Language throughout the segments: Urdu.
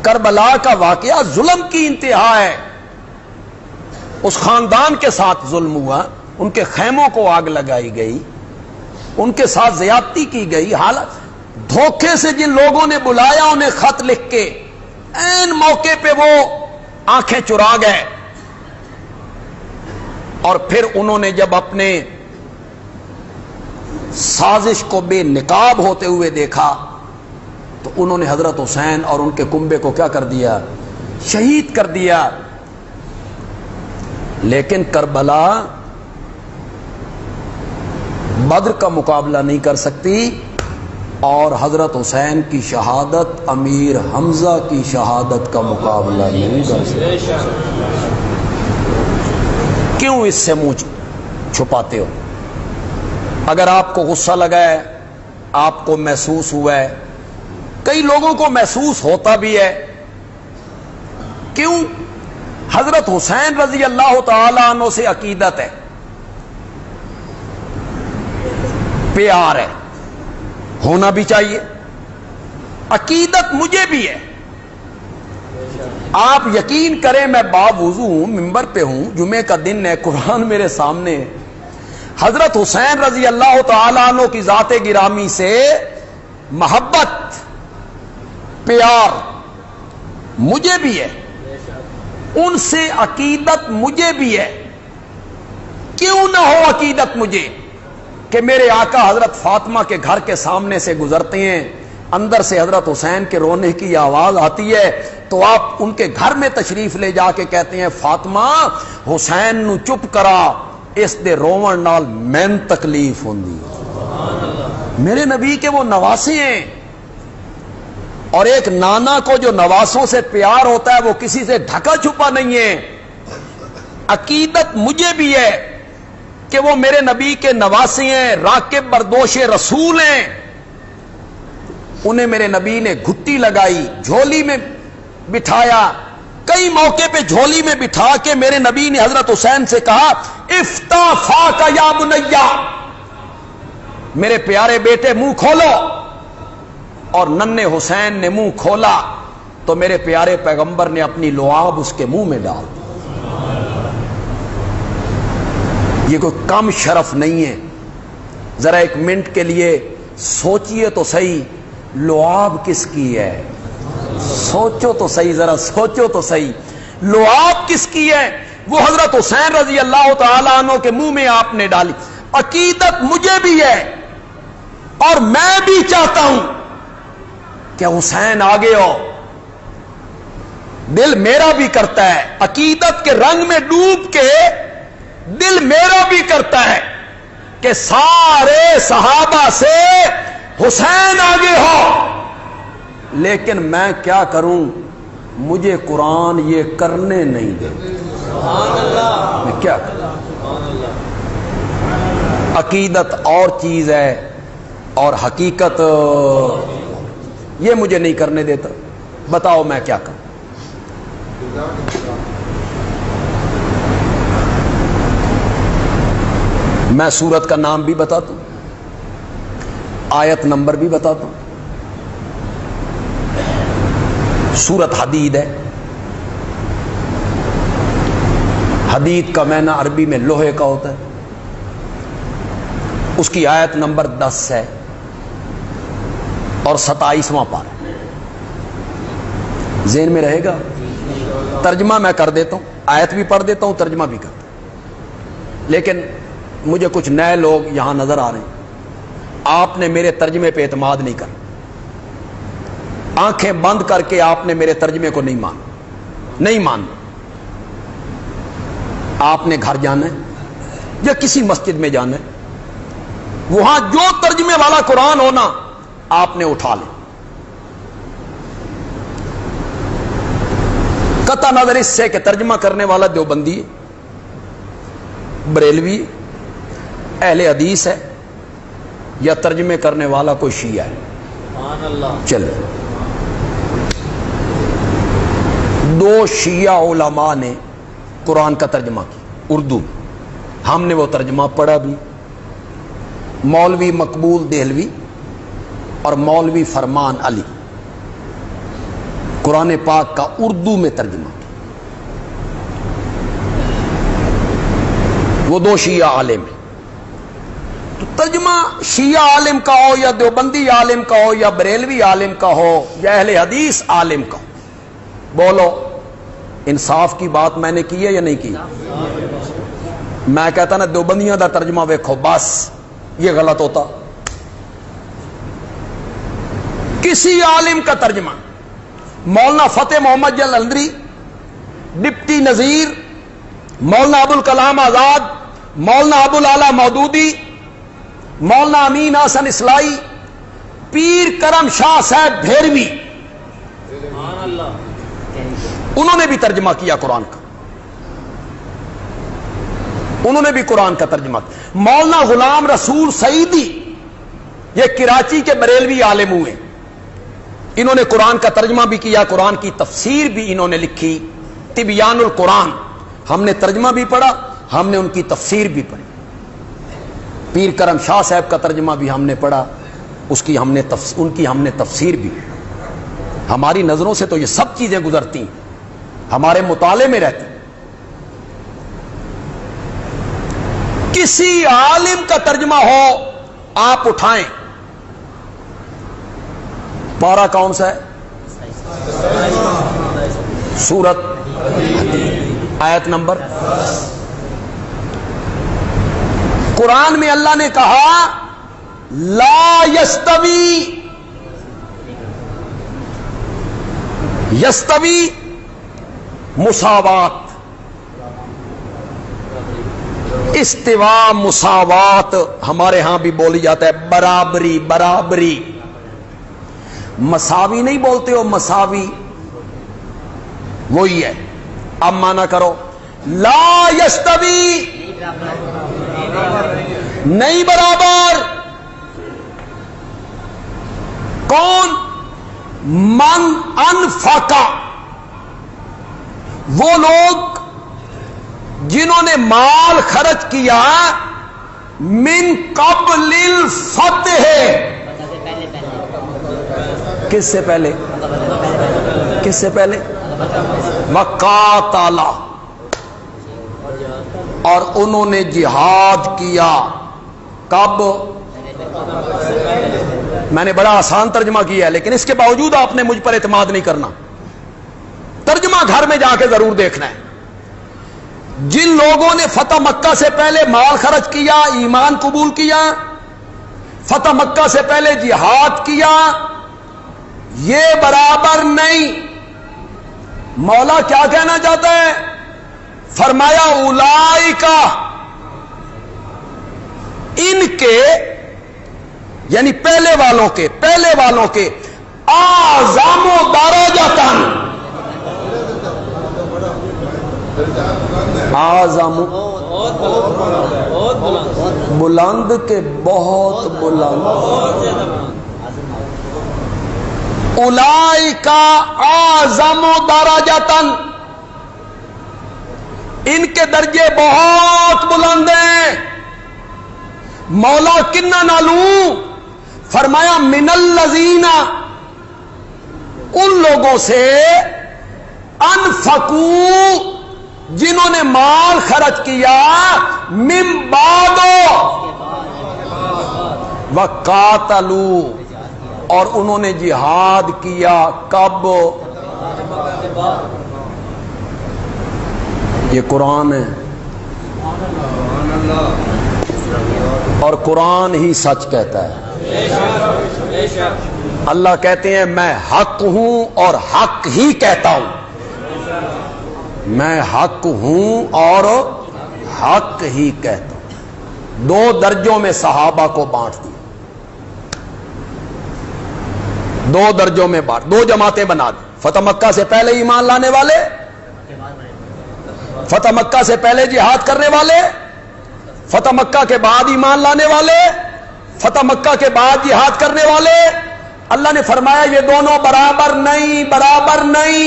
کربلا کا واقعہ ظلم کی انتہا ہے. اس خاندان کے ساتھ ظلم ہوا، ان کے خیموں کو آگ لگائی گئی، ان کے ساتھ زیادتی کی گئی. حالت دھوکے سے جن لوگوں نے بلایا انہیں خط لکھ کے عین موقع پہ وہ آنکھیں چرا گئے، اور پھر انہوں نے جب اپنے سازش کو بے نقاب ہوتے ہوئے دیکھا تو انہوں نے حضرت حسین اور ان کے کنبے کو کیا کر دیا؟ شہید کر دیا. لیکن کربلا بدر کا مقابلہ نہیں کر سکتی، اور حضرت حسین کی شہادت امیر حمزہ کی شہادت کا مقابلہ نہیں کر سکتی. کیوں اس سے منہ چھپاتے ہو؟ اگر آپ کو غصہ لگا ہے، آپ کو محسوس ہوا ہے، کئی لوگوں کو محسوس ہوتا بھی ہے، کیوں؟ حضرت حسین رضی اللہ تعالی عنہ سے عقیدت ہے، پیار ہے، ہونا بھی چاہیے. عقیدت مجھے بھی ہے. آپ یقین کریں میں باوضو ہوں، ممبر پہ ہوں، جمعے کا دن ہے، قرآن میرے سامنے ہے. حضرت حسین رضی اللہ تعالی عنہ کی ذات گرامی سے محبت، پیار مجھے بھی ہے، ان سے عقیدت مجھے بھی ہے. کیوں نہ ہو عقیدت مجھے کہ میرے آقا حضرت فاطمہ کے گھر کے سامنے سے گزرتے ہیں، اندر سے حضرت حسین کے رونے کی آواز آتی ہے، تو آپ ان کے گھر میں تشریف لے جا کے کہتے ہیں فاطمہ حسین نو چپ کرا، اس دے روون نال مین تکلیف ہوندی. میرے نبی کے وہ نواسے ہیں، اور ایک نانا کو جو نواسوں سے پیار ہوتا ہے وہ کسی سے ڈھکا چھپا نہیں ہے. عقیدت مجھے بھی ہے کہ وہ میرے نبی کے نواسے ہیں، راکب بردوش رسول ہیں. انہیں میرے نبی نے گھٹی لگائی، جھولی میں بٹھایا، کئی موقع پہ جھولی میں بٹھا کے میرے نبی نے حضرت حسین سے کہا افتح فاک یا بنیا، میرے پیارے بیٹے منہ کھولو. اور ننھے حسین نے منہ کھولا تو میرے پیارے پیغمبر نے اپنی لعاب اس کے منہ میں ڈال دی. یہ کوئی کم شرف نہیں ہے. ذرا ایک منٹ کے لیے سوچئے تو صحیح، لعاب کس کی ہے؟ سوچو تو صحیح، ذرا سوچو تو صحیح، لعاب کس کی ہے؟ وہ حضرت حسین رضی اللہ تعالی عنہ کے منہ میں آپ نے ڈالی. عقیدت مجھے بھی ہے، اور میں بھی چاہتا ہوں کہ حسین آگے ہو. دل میرا بھی کرتا ہے، عقیدت کے رنگ میں ڈوب کے دل میرا بھی کرتا ہے کہ سارے صحابہ سے حسین آگے ہو. لیکن میں کیا کروں، مجھے قرآن یہ کرنے نہیں دے. میں کیا کروں؟ عقیدت اور چیز ہے اور حقیقت یہ مجھے نہیں کرنے دیتا. بتاؤ میں کیا کروں؟ میں سورت کا نام بھی بتاتا ہوں، آیت نمبر بھی بتاتا ہوں. سورت حدید ہے. حدید کا معنی عربی میں لوہے کا ہوتا ہے. اس کی آیت نمبر 10 ہے اور 27واں پارہ. ذہن میں رہے گا؟ ترجمہ میں کر دیتا ہوں، آیت بھی پڑھ دیتا ہوں، ترجمہ بھی کرتا ہوں. لیکن مجھے کچھ نئے لوگ یہاں نظر آ رہے ہیں. آپ نے میرے ترجمے پہ اعتماد نہیں کرنا. آنکھیں بند کر کے آپ نے میرے ترجمے کو نہیں ماننا. آپ نے گھر جانا ہے یا کسی مسجد میں جانا ہے، وہاں جو ترجمے والا قرآن ہونا آپ نے اٹھا لے. قطع نظر اس سے کہ ترجمہ کرنے والا دیوبندی ہے، بریلوی، اہل حدیث ہے، یا ترجمے کرنے والا کوئی شیعہ ہے. چلے، 2 شیعہ علماء نے قرآن کا ترجمہ کیا اردو میں. ہم نے وہ ترجمہ پڑھا بھی. مولوی مقبول دہلوی اور مولوی فرمان علی. قرآن پاک کا اردو میں ترجمہ، وہ دو شیعہ عالم ہیں، تو ترجمہ شیعہ عالم کا ہو یا دیوبندی عالم کا ہو یا بریلوی عالم کا ہو یا اہل حدیث عالم کا ہو، بولو انصاف کی بات میں نے کی ہے یا نہیں کی؟ میں کہتا نا دیوبندیاں دا ترجمہ ویکھو بس یہ غلط ہوتا. کسی عالم کا ترجمہ، مولانا فتح محمد جلندری، ڈپٹی نذیر، مولانا ابوالکلام آزاد، مولانا ابوالعلا مودودی، مولانا امین حسن اصلاحی، پیر کرم شاہ صاحب بھیروی، انہوں نے بھی ترجمہ کیا قرآن کا، انہوں نے بھی قرآن کا ترجمہ کیا. مولانا غلام رسول سعیدی، یہ کراچی کے بریلوی عالم ہوئے، انہوں نے قرآن کا ترجمہ بھی کیا، قرآن کی تفسیر بھی انہوں نے لکھی، تبیان القرآن. ہم نے ترجمہ بھی پڑھا، ہم نے ان کی تفسیر بھی پڑھی. پیر کرم شاہ صاحب کا ترجمہ بھی ہم نے پڑھا، ان کی ہم نے تفسیر بھی. ہماری نظروں سے تو یہ سب چیزیں گزرتی ہیں، ہمارے مطالعے میں رہتی. کسی عالم کا ترجمہ ہو آپ اٹھائیں، پارہ کون سا ہے؟ سورت آیت نمبر. قرآن میں اللہ نے کہا لا یستوی، یستوی مساوات، استوا مساوات ہمارے ہاں بھی بولی جاتا ہے، برابری برابری. مساوی نہیں بولتے ہو، مساوی وہی ہے. اب مانا کرو لا یستوی نہیں برابر. کون؟ من انفقا، وہ لوگ جنہوں نے مال خرچ کیا من قبل الفتح، کس سے پہلے؟ کس سے پہلے؟ وقاتل، اور انہوں نے جہاد کیا. کب؟ میں نے بڑا آسان ترجمہ کیا ہے، لیکن اس کے باوجود آپ نے مجھ پر اعتماد نہیں کرنا. ترجمہ گھر میں جا کے ضرور دیکھنا ہے. جن لوگوں نے فتح مکہ سے پہلے مال خرچ کیا، ایمان قبول کیا، فتح مکہ سے پہلے جہاد کیا، یہ برابر نہیں. مولا کیا کہنا چاہتا ہے؟ فرمایا اولئکا، ان کے یعنی پہلے والوں کے اعظم درجۃ، اعظم بلند کے بہت بلند، اولئکا اعظم درجۃ، ان کے درجے بہت بلند ہیں. مولا کنہ نالوں؟ فرمایا من الذین، ان لوگوں سے انفقوا، جنہوں نے مال خرچ کیا، من بعد وقاتلوا، اور انہوں نے جہاد کیا. کب؟ یہ قرآن ہے، اور قرآن ہی سچ کہتا ہے. اللہ کہتے ہیں میں حق ہوں اور حق ہی کہتا ہوں. میں حق ہوں اور حق ہی کہتا ہوں. دو درجوں میں صحابہ کو بانٹ دیا، دو درجوں میں بانٹ، دو جماعتیں بنا دی. فتح مکہ سے پہلے ایمان لانے والے، فتح مکہ سے پہلے جہاد کرنے والے، فتح مکہ کے بعد ایمان لانے والے، فتح مکہ کے بعد جہاد کرنے والے. اللہ نے فرمایا یہ دونوں برابر نہیں، برابر نہیں.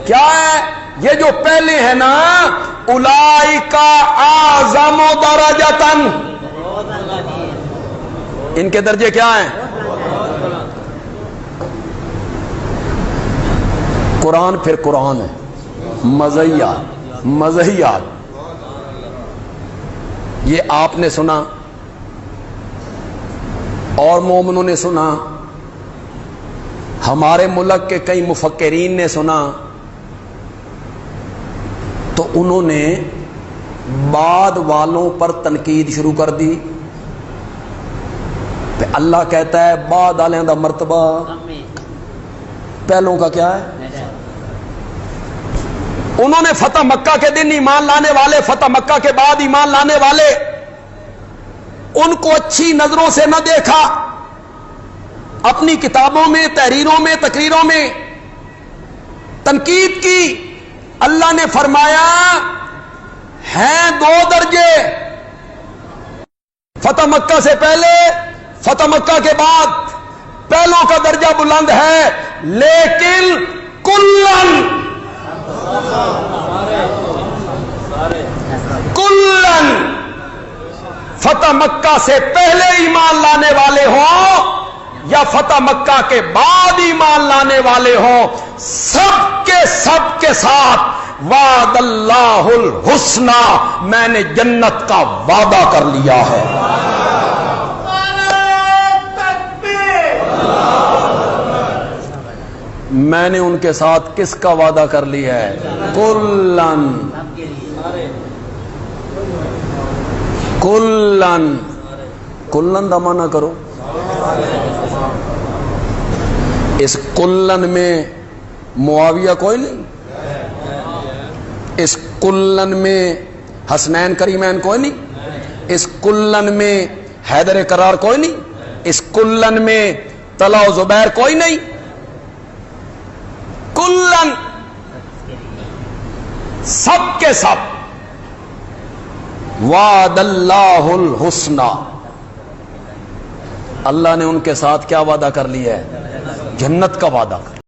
کیا ہے؟ یہ جو پہلے ہیں نا، اولئکا اعظم درجۃ، ان کے درجے کیا ہیں؟ قرآن پھر قرآن ہے، مزہیات یہ آپ نے سنا اور مومنوں نے سنا، ہمارے ملک کے کئی مفکرین نے سنا، تو انہوں نے بعد والوں پر تنقید شروع کر دی۔ اللہ کہتا ہے بعد والوں کا مرتبہ پہلوں کا کیا ہے؟ انہوں نے فتح مکہ کے دن ایمان لانے والے، فتح مکہ کے بعد ایمان لانے والے، ان کو اچھی نظروں سے نہ دیکھا، اپنی کتابوں میں، تحریروں میں، تقریروں میں تنقید کی۔ اللہ نے فرمایا ہیں دو درجے، فتح مکہ سے پہلے، فتح مکہ کے بعد، پہلوں کا درجہ بلند ہے، لیکن کلن فتح مکہ سے پہلے ایمان لانے والے ہوں یا فتح مکہ کے بعد ایمان لانے والے ہوں، سب کے ساتھ وعد اللہ الحسنی، میں نے جنت کا وعدہ کر لیا ہے۔ میں نے ان کے ساتھ کس کا وعدہ کر لیا ہے؟ کلن دا معنی کرو۔ اس کلن میں معاویہ کوئی نہیں، اس کلن میں حسنین کریمین کوئی نہیں، اس کلن میں حیدر کرار کوئی نہیں، اس کلن میں طلحہ و زبیر کوئی نہیں، کلن سب کے سب وعد اللہ الحسنی، اللہ نے ان کے ساتھ کیا وعدہ کر لیا ہے؟ جنت کا وعدہ کر